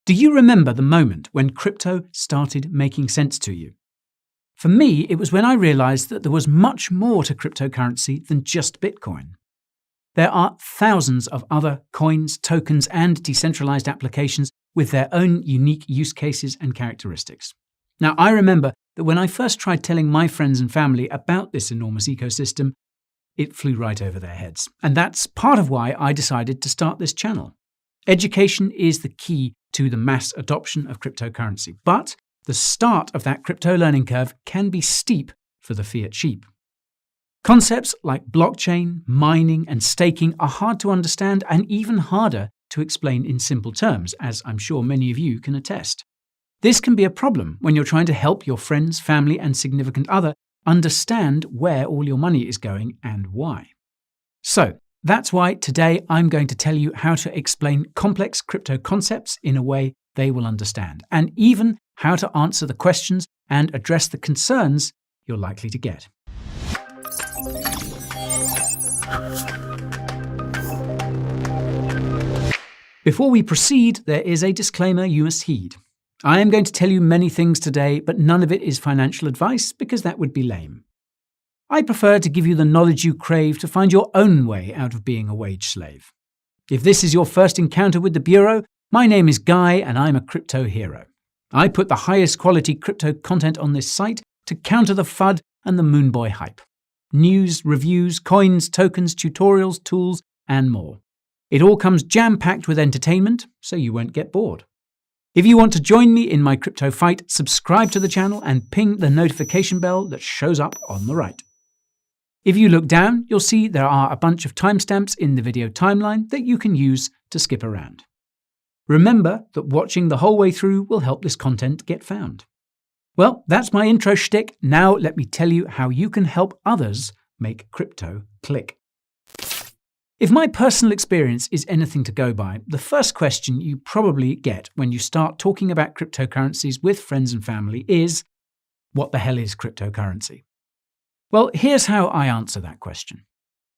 Do you remember the moment when crypto started making sense to you? For me, it was when I realized that there was much more to cryptocurrency than just Bitcoin. There are thousands of other coins, tokens, and decentralized applications with their own unique use cases and characteristics. Now, I remember that when I first tried telling my friends and family about this enormous ecosystem, it flew right over their heads. And that's part of why I decided to start this channel. Education is the key to the mass adoption of cryptocurrency, but the start of that crypto learning curve can be steep for the fiat sheep. Concepts like blockchain, mining, and staking are hard to understand and even harder to explain in simple terms, as I'm sure many of you can attest. This can be a problem when you're trying to help your friends, family, and significant other understand where all your money is going and why. So, that's why today I'm going to tell you how to explain complex crypto concepts in a way they will understand, and even how to answer the questions and address the concerns you're likely to get. Before we proceed, there is a disclaimer you must heed. I am going to tell you many things today, but none of it is financial advice because that would be lame. I prefer to give you the knowledge you crave to find your own way out of being a wage slave. If this is your first encounter with the Bureau, my name is Guy and I'm a crypto hero. I put the highest quality crypto content on this site to counter the FUD and the Moonboy hype. News, reviews, coins, tokens, tutorials, tools, and more. It all comes jam-packed with entertainment, so you won't get bored. If you want to join me in my crypto fight, subscribe to the channel and ping the notification bell that shows up on the right. If you look down, you'll see there are a bunch of timestamps in the video timeline that you can use to skip around. Remember that watching the whole way through will help this content get found. Well, that's my intro shtick. Now let me tell you how you can help others make crypto click. If my personal experience is anything to go by, the first question you probably get when you start talking about cryptocurrencies with friends and family is, what the hell is cryptocurrency? Well, here's how I answer that question.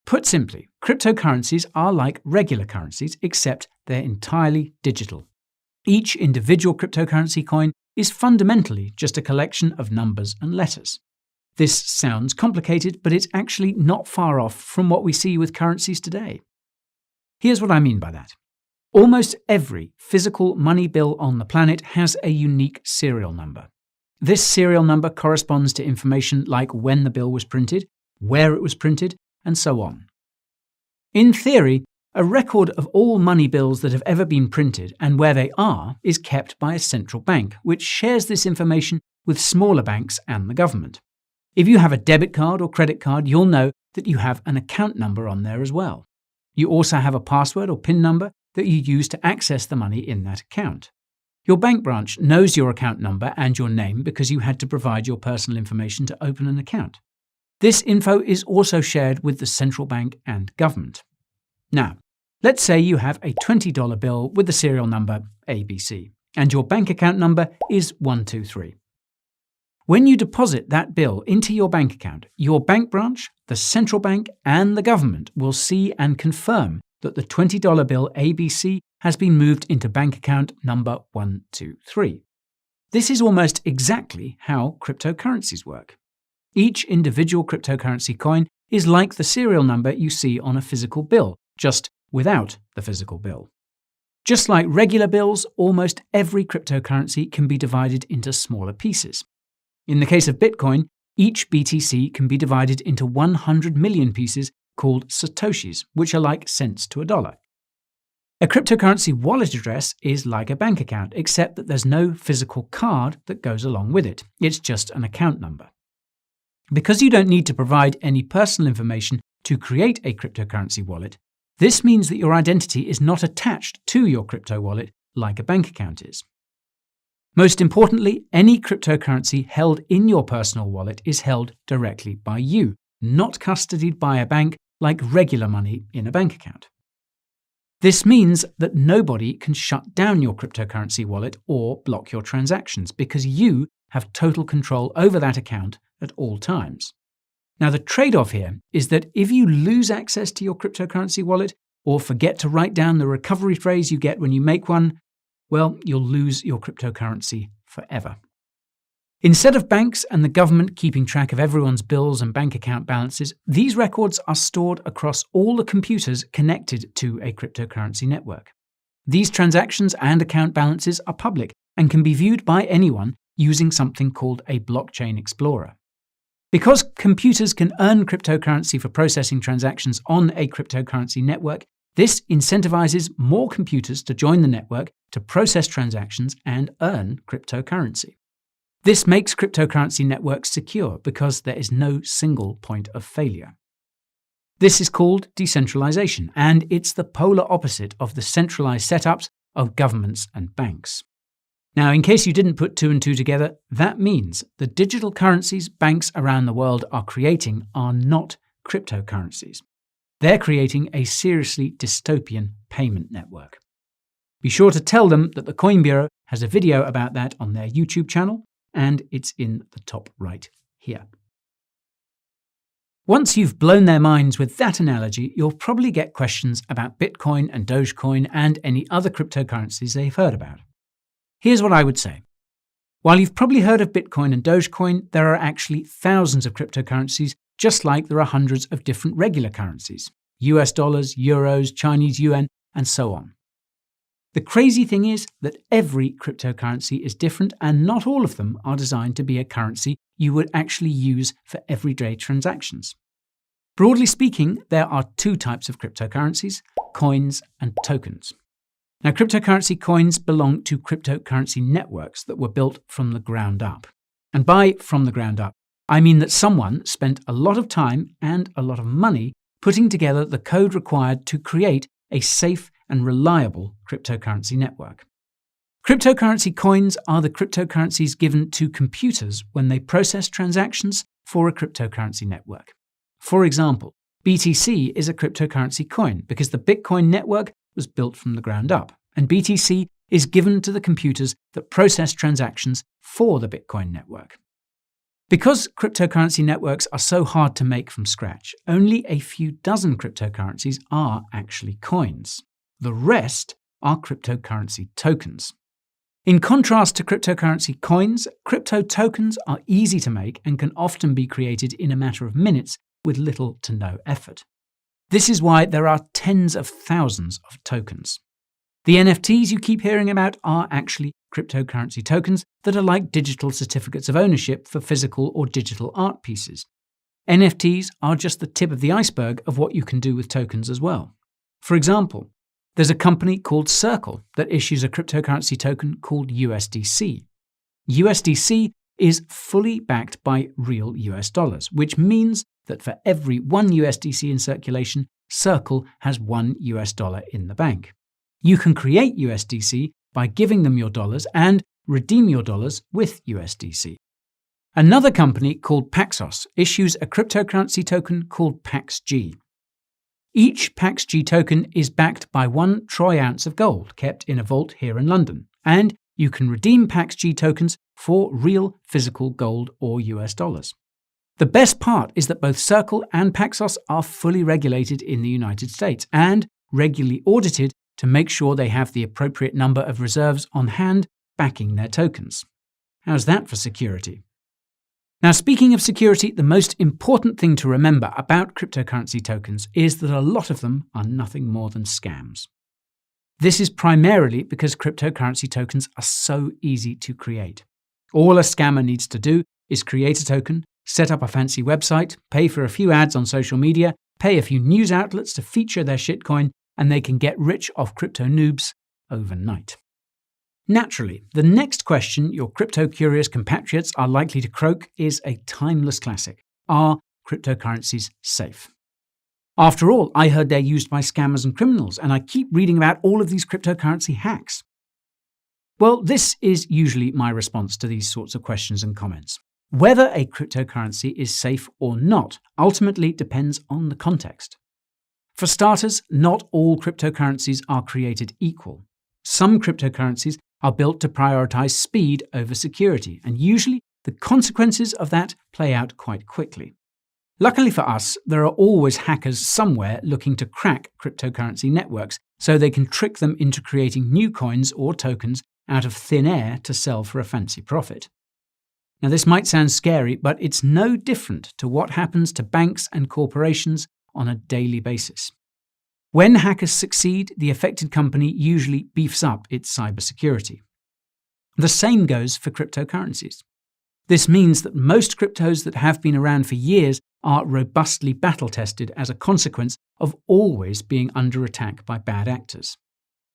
Put simply, cryptocurrencies are like regular currencies, except they're entirely digital. Each individual cryptocurrency coin is fundamentally just a collection of numbers and letters. This sounds complicated, but it's actually not far off from what we see with currencies today. Here's what I mean by that. Almost every physical money bill on the planet has a unique serial number. This serial number corresponds to information like when the bill was printed, where it was printed, and so on. In theory, a record of all money bills that have ever been printed and where they are is kept by a central bank, which shares this information with smaller banks and the government. If you have a debit card or credit card, you'll know that you have an account number on there as well. You also have a password or PIN number that you use to access the money in that account. Your bank branch knows your account number and your name because you had to provide your personal information to open an account. This info is also shared with the central bank and government. Now, let's say you have a $20 bill with the serial number ABC, and your bank account number is 123. When you deposit that bill into your bank account, your bank branch, the central bank, and the government will see and confirm that the $20 bill ABC has been moved into bank account number 123. This is almost exactly how cryptocurrencies work. Each individual cryptocurrency coin is like the serial number you see on a physical bill, just without the physical bill. Just like regular bills, almost every cryptocurrency can be divided into smaller pieces. In the case of Bitcoin, each BTC can be divided into 100 million pieces called satoshis, which are like cents to a dollar. A cryptocurrency wallet address is like a bank account, except that there's no physical card that goes along with it. It's just an account number. Because you don't need to provide any personal information to create a cryptocurrency wallet, this means that your identity is not attached to your crypto wallet like a bank account is. Most importantly, any cryptocurrency held in your personal wallet is held directly by you, not custodied by a bank like regular money in a bank account. This means that nobody can shut down your cryptocurrency wallet or block your transactions because you have total control over that account at all times. Now, the trade-off here is that if you lose access to your cryptocurrency wallet or forget to write down the recovery phrase you get when you make one, well, you'll lose your cryptocurrency forever. Instead of banks and the government keeping track of everyone's bills and bank account balances, these records are stored across all the computers connected to a cryptocurrency network. These transactions and account balances are public and can be viewed by anyone using something called a blockchain explorer. Because computers can earn cryptocurrency for processing transactions on a cryptocurrency network, this incentivizes more computers to join the network to process transactions and earn cryptocurrency. This makes cryptocurrency networks secure because there is no single point of failure. This is called decentralization, and it's the polar opposite of the centralized setups of governments and banks. Now, in case you didn't put two and two together, that means the digital currencies banks around the world are creating are not cryptocurrencies. They're creating a seriously dystopian payment network. Be sure to tell them that the CoinBureau has a video about that on their YouTube channel, and it's in the top right here. Once you've blown their minds with that analogy, you'll probably get questions about Bitcoin and Dogecoin and any other cryptocurrencies they've heard about. Here's what I would say. While you've probably heard of Bitcoin and Dogecoin, there are actually thousands of cryptocurrencies, just like there are hundreds of different regular currencies: US dollars, euros, Chinese yuan, and so on. The crazy thing is that every cryptocurrency is different, and not all of them are designed to be a currency you would actually use for everyday transactions. Broadly speaking, there are two types of cryptocurrencies: coins and tokens. Now, cryptocurrency coins belong to cryptocurrency networks that were built from the ground up. And by from the ground up, I mean that someone spent a lot of time and a lot of money putting together the code required to create a safe and reliable cryptocurrency network. Cryptocurrency coins are the cryptocurrencies given to computers when they process transactions for a cryptocurrency network. For example, BTC is a cryptocurrency coin because the Bitcoin network was built from the ground up, and BTC is given to the computers that process transactions for the Bitcoin network. Because cryptocurrency networks are so hard to make from scratch, only a few dozen cryptocurrencies are actually coins. The rest are cryptocurrency tokens. In contrast to cryptocurrency coins, crypto tokens are easy to make and can often be created in a matter of minutes with little to no effort. This is why there are tens of thousands of tokens. The NFTs you keep hearing about are actually cryptocurrency tokens that are like digital certificates of ownership for physical or digital art pieces. NFTs are just the tip of the iceberg of what you can do with tokens as well. For example, there's a company called Circle that issues a cryptocurrency token called USDC. USDC is fully backed by real US dollars, which means that for every one USDC in circulation, Circle has $1 US in the bank. You can create USDC by giving them your dollars and redeem your dollars with USDC. Another company called Paxos issues a cryptocurrency token called PaxG. Each PaxG token is backed by 1 troy ounce of gold kept in a vault here in London, and you can redeem PaxG tokens for real physical gold or US dollars. The best part is that both Circle and Paxos are fully regulated in the United States and regularly audited to make sure they have the appropriate number of reserves on hand backing their tokens. How's that for security? Now, speaking of security, the most important thing to remember about cryptocurrency tokens is that a lot of them are nothing more than scams. This is primarily because cryptocurrency tokens are so easy to create. All a scammer needs to do is create a token, set up a fancy website, pay for a few ads on social media, pay a few news outlets to feature their shitcoin, and they can get rich off crypto noobs overnight. Naturally, the next question your crypto-curious compatriots are likely to croak is a timeless classic. Are cryptocurrencies safe? After all, I heard they're used by scammers and criminals, and I keep reading about all of these cryptocurrency hacks. Well, this is usually my response to these sorts of questions and comments. Whether a cryptocurrency is safe or not ultimately depends on the context. For starters, not all cryptocurrencies are created equal. Some cryptocurrencies are built to prioritize speed over security, and usually the consequences of that play out quite quickly. Luckily for us, there are always hackers somewhere looking to crack cryptocurrency networks, so they can trick them into creating new coins or tokens out of thin air to sell for a fancy profit. Now, this might sound scary, but it's no different to what happens to banks and corporations on a daily basis. When hackers succeed, the affected company usually beefs up its cybersecurity. The same goes for cryptocurrencies. This means that most cryptos that have been around for years are robustly battle-tested as a consequence of always being under attack by bad actors.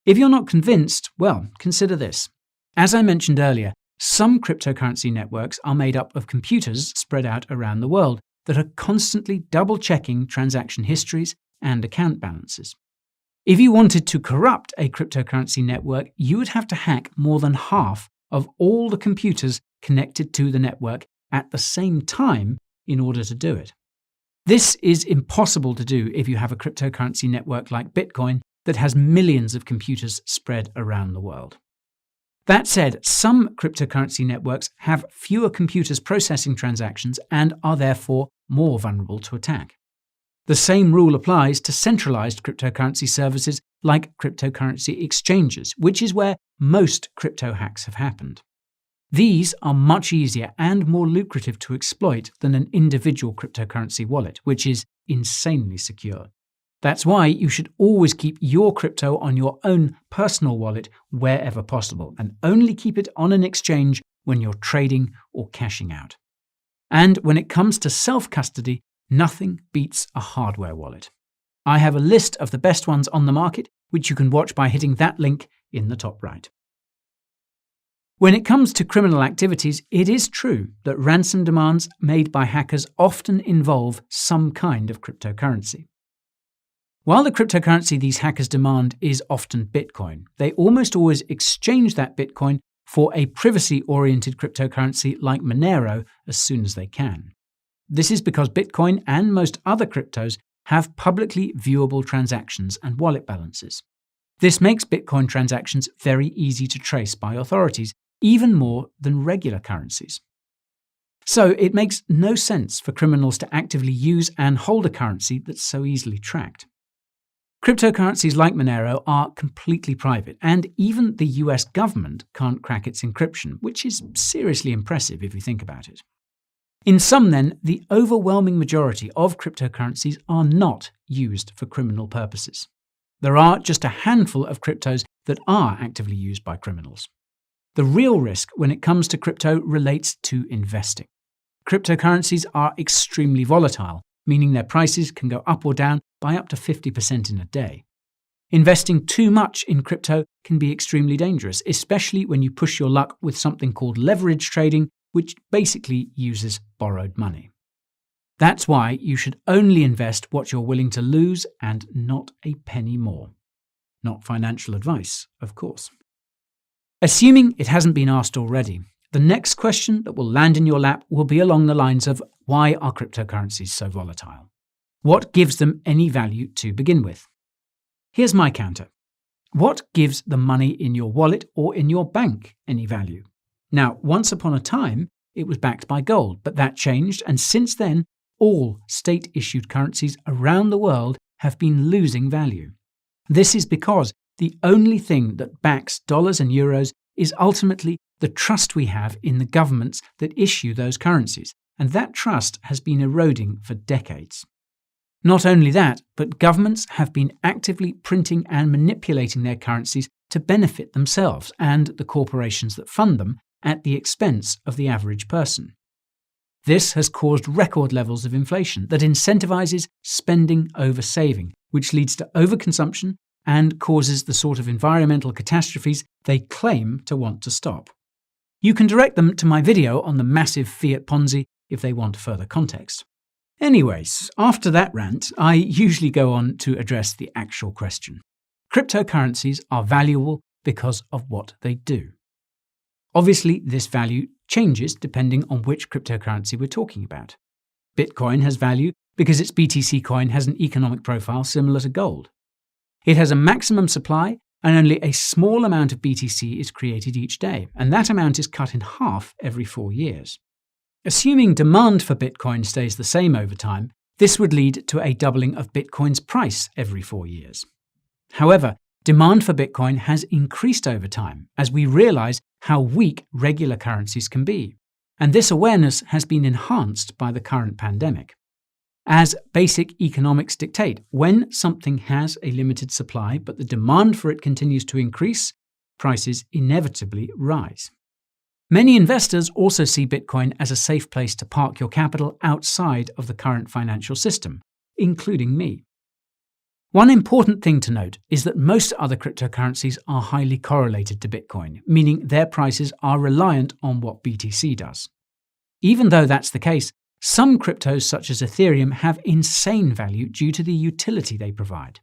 If you're not convinced, well, consider this. As I mentioned earlier, some cryptocurrency networks are made up of computers spread out around the world that are constantly double-checking transaction histories and account balances. If you wanted to corrupt a cryptocurrency network, you would have to hack more than half of all the computers connected to the network at the same time in order to do it. This is impossible to do if you have a cryptocurrency network like Bitcoin that has millions of computers spread around the world. That said, some cryptocurrency networks have fewer computers processing transactions and are therefore more vulnerable to attack. The same rule applies to centralized cryptocurrency services like cryptocurrency exchanges, which is where most crypto hacks have happened. These are much easier and more lucrative to exploit than an individual cryptocurrency wallet, which is insanely secure. That's why you should always keep your crypto on your own personal wallet wherever possible, and only keep it on an exchange when you're trading or cashing out. And when it comes to self-custody, nothing beats a hardware wallet. I have a list of the best ones on the market, which you can watch by hitting that link in the top right. When it comes to criminal activities, it is true that ransom demands made by hackers often involve some kind of cryptocurrency. While the cryptocurrency these hackers demand is often Bitcoin, they almost always exchange that Bitcoin for a privacy-oriented cryptocurrency like Monero as soon as they can. This is because Bitcoin and most other cryptos have publicly viewable transactions and wallet balances. This makes Bitcoin transactions very easy to trace by authorities, even more than regular currencies. So it makes no sense for criminals to actively use and hold a currency that's so easily tracked. Cryptocurrencies like Monero are completely private, and even the US government can't crack its encryption, which is seriously impressive if you think about it. In sum then, the overwhelming majority of cryptocurrencies are not used for criminal purposes. There are just a handful of cryptos that are actively used by criminals. The real risk when it comes to crypto relates to investing. Cryptocurrencies are extremely volatile, meaning their prices can go up or down by up to 50% in a day. Investing too much in crypto can be extremely dangerous, especially when you push your luck with something called leverage trading, which basically uses borrowed money. That's why you should only invest what you're willing to lose and not a penny more. Not financial advice, of course. Assuming it hasn't been asked already, the next question that will land in your lap will be along the lines of, why are cryptocurrencies so volatile? What gives them any value to begin with? Here's my counter. What gives the money in your wallet or in your bank any value? Now, once upon a time, it was backed by gold, but that changed, and since then, all state-issued currencies around the world have been losing value. This is because the only thing that backs dollars and euros is ultimately the trust we have in the governments that issue those currencies, and that trust has been eroding for decades. Not only that, but governments have been actively printing and manipulating their currencies to benefit themselves and the corporations that fund them at the expense of the average person. This has caused record levels of inflation that incentivizes spending over saving, which leads to overconsumption and causes the sort of environmental catastrophes they claim to want to stop. You can direct them to my video on the massive fiat Ponzi if they want further context. Anyways, after that rant, I usually go on to address the actual question. Cryptocurrencies are valuable because of what they do. Obviously, this value changes depending on which cryptocurrency we're talking about. Bitcoin has value because its BTC coin has an economic profile similar to gold. It has a maximum supply, and only a small amount of BTC is created each day, and that amount is cut in half every 4 years. Assuming demand for Bitcoin stays the same over time, this would lead to a doubling of Bitcoin's price every 4 years. However, Demand for Bitcoin has increased over time as we realize how weak regular currencies can be, and this awareness has been enhanced by the current pandemic. As basic economics dictate, when something has a limited supply but the demand for it continues to increase, prices inevitably rise. Many investors also see Bitcoin as a safe place to park your capital outside of the current financial system, including me. One important thing to note is that most other cryptocurrencies are highly correlated to Bitcoin, meaning their prices are reliant on what BTC does. Even though that's the case, some cryptos such as Ethereum have insane value due to the utility they provide.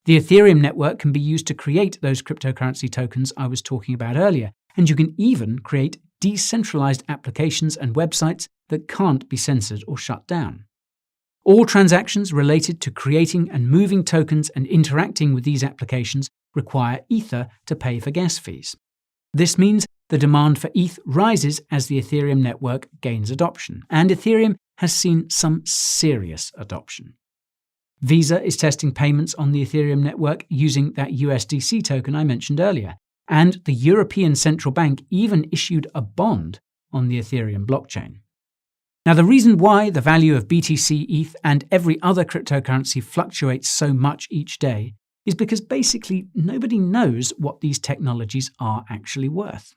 The Ethereum network can be used to create those cryptocurrency tokens I was talking about earlier, and you can even create decentralized applications and websites that can't be censored or shut down. All transactions related to creating and moving tokens and interacting with these applications require Ether to pay for gas fees. This means the demand for ETH rises as the Ethereum network gains adoption, and Ethereum has seen some serious adoption. Visa is testing payments on the Ethereum network using that USDC token I mentioned earlier, and the European Central Bank even issued a bond on the Ethereum blockchain. Now, the reason why the value of BTC, ETH, and every other cryptocurrency fluctuates so much each day is because basically nobody knows what these technologies are actually worth.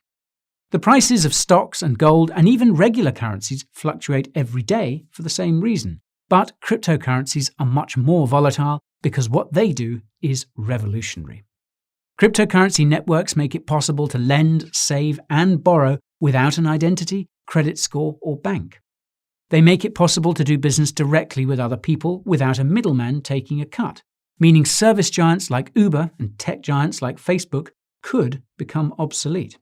The prices of stocks and gold and even regular currencies fluctuate every day for the same reason, but cryptocurrencies are much more volatile because what they do is revolutionary. Cryptocurrency networks make it possible to lend, save, and borrow without an identity, credit score, or bank. They make it possible to do business directly with other people without a middleman taking a cut, meaning service giants like Uber and tech giants like Facebook could become obsolete.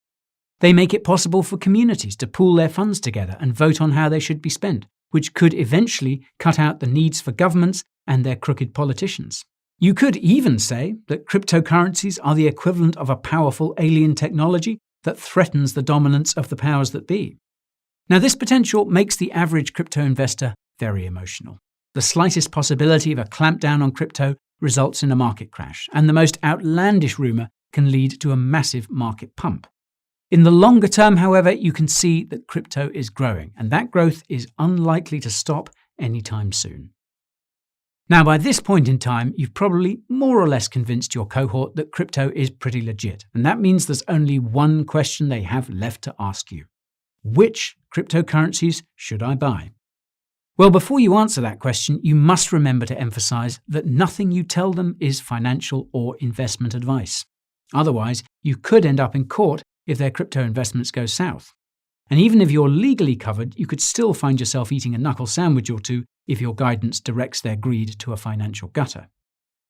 They make it possible for communities to pool their funds together and vote on how they should be spent, which could eventually cut out the needs for governments and their crooked politicians. You could even say that cryptocurrencies are the equivalent of a powerful alien technology that threatens the dominance of the powers that be. Now, this potential makes the average crypto investor very emotional. The slightest possibility of a clampdown on crypto results in a market crash, and the most outlandish rumor can lead to a massive market pump. In the longer term, however, you can see that crypto is growing, and that growth is unlikely to stop anytime soon. Now, by this point in time, you've probably more or less convinced your cohort that crypto is pretty legit, and that means there's only one question they have left to ask you. Which cryptocurrencies should I buy? Well, before you answer that question, you must remember to emphasize that nothing you tell them is financial or investment advice. Otherwise, you could end up in court if their crypto investments go south. And even if you're legally covered, you could still find yourself eating a knuckle sandwich or two if your guidance directs their greed to a financial gutter.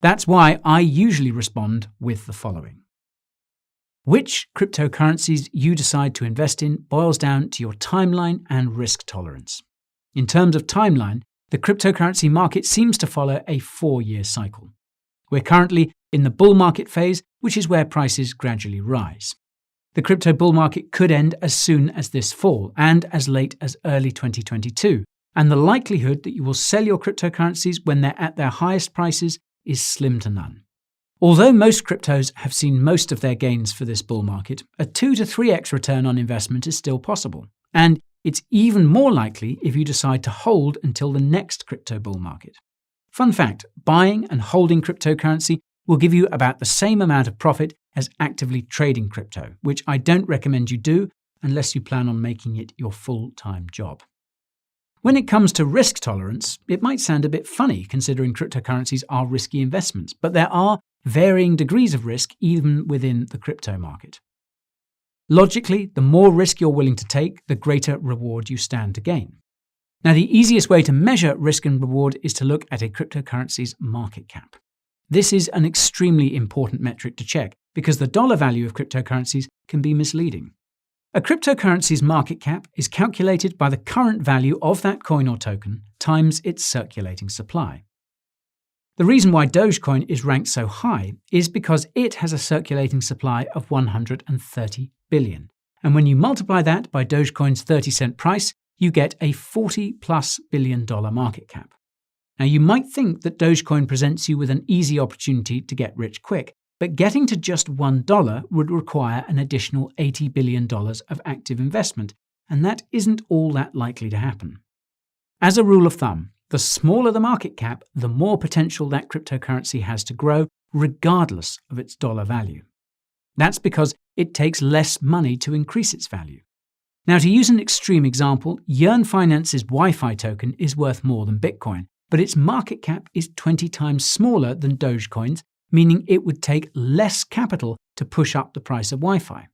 That's why I usually respond with the following. Which cryptocurrencies you decide to invest in boils down to your timeline and risk tolerance. In terms of timeline, the cryptocurrency market seems to follow a 4-year cycle. We're currently in the bull market phase, which is where prices gradually rise. The crypto bull market could end as soon as this fall and as late as early 2022, and the likelihood that you will sell your cryptocurrencies when they're at their highest prices is slim to none. Although most cryptos have seen most of their gains for this bull market, a 2 to 3x return on investment is still possible, and it's even more likely if you decide to hold until the next crypto bull market. Fun fact, buying and holding cryptocurrency will give you about the same amount of profit as actively trading crypto, which I don't recommend you do unless you plan on making it your full-time job. When it comes to risk tolerance, it might sound a bit funny considering cryptocurrencies are risky investments, but there are varying degrees of risk even within the crypto market. Logically, the more risk you're willing to take, the greater reward you stand to gain. Now, the easiest way to measure risk and reward is to look at a cryptocurrency's market cap. This is an extremely important metric to check because the dollar value of cryptocurrencies can be misleading. A cryptocurrency's market cap is calculated by the current value of that coin or token times its circulating supply. The reason why Dogecoin is ranked so high is because it has a circulating supply of 130 billion. And when you multiply that by Dogecoin's 30-cent price, you get a $40+ billion market cap. Now, you might think that Dogecoin presents you with an easy opportunity to get rich quick, but getting to just $1 would require an additional $80 billion of active investment, and that isn't all that likely to happen. As a rule of thumb, the smaller the market cap, the more potential that cryptocurrency has to grow, regardless of its dollar value. That's because it takes less money to increase its value. Now, to use an extreme example, Yearn Finance's Wi-Fi token is worth more than Bitcoin, but its market cap is 20 times smaller than Dogecoin's, meaning it would take less capital to push up the price of Wi-Fi.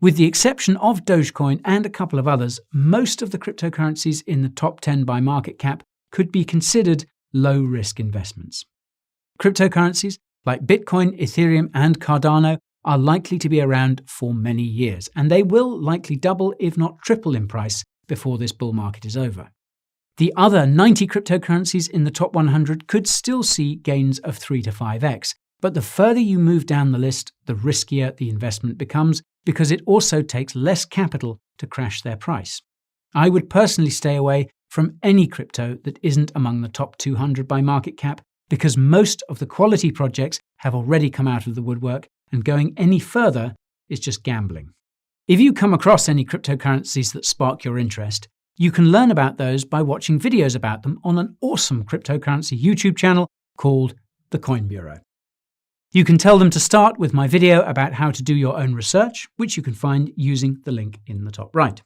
With the exception of Dogecoin and a couple of others, most of the cryptocurrencies in the top 10 by market cap could be considered low-risk investments. Cryptocurrencies like Bitcoin, Ethereum, and Cardano are likely to be around for many years, and they will likely double, if not triple in price, before this bull market is over. The other 90 cryptocurrencies in the top 100 could still see gains of 3 to 5x, but the further you move down the list, the riskier the investment becomes, because it also takes less capital to crash their price. I would personally stay away from any crypto that isn't among the top 200 by market cap, because most of the quality projects have already come out of the woodwork, and going any further is just gambling. If you come across any cryptocurrencies that spark your interest, you can learn about those by watching videos about them on an awesome cryptocurrency YouTube channel called the CoinBureau. You can tell them to start with my video about how to do your own research, which you can find using the link in the top right.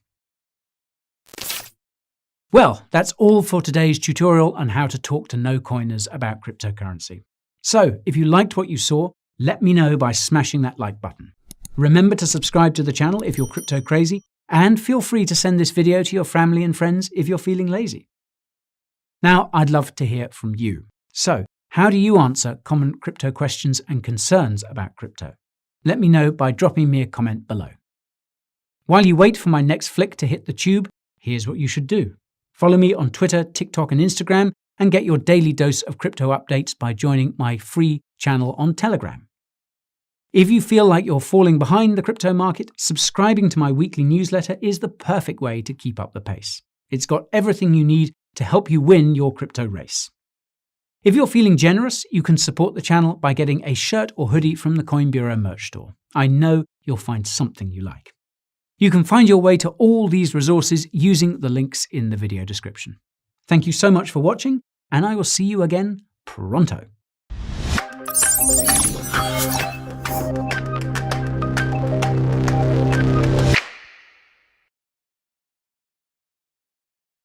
Well, that's all for today's tutorial on how to talk to no-coiners about cryptocurrency. So, if you liked what you saw, let me know by smashing that like button. Remember to subscribe to the channel if you're crypto crazy, and feel free to send this video to your family and friends if you're feeling lazy. Now, I'd love to hear from you. So, how do you answer common crypto questions and concerns about crypto? Let me know by dropping me a comment below. While you wait for my next flick to hit the tube, here's what you should do. Follow me on Twitter, TikTok, and Instagram, and get your daily dose of crypto updates by joining my free channel on Telegram. If you feel like you're falling behind the crypto market, subscribing to my weekly newsletter is the perfect way to keep up the pace. It's got everything you need to help you win your crypto race. If you're feeling generous, you can support the channel by getting a shirt or hoodie from the CoinBureau merch store. I know you'll find something you like. You can find your way to all these resources using the links in the video description. Thank you so much for watching, and I will see you again pronto.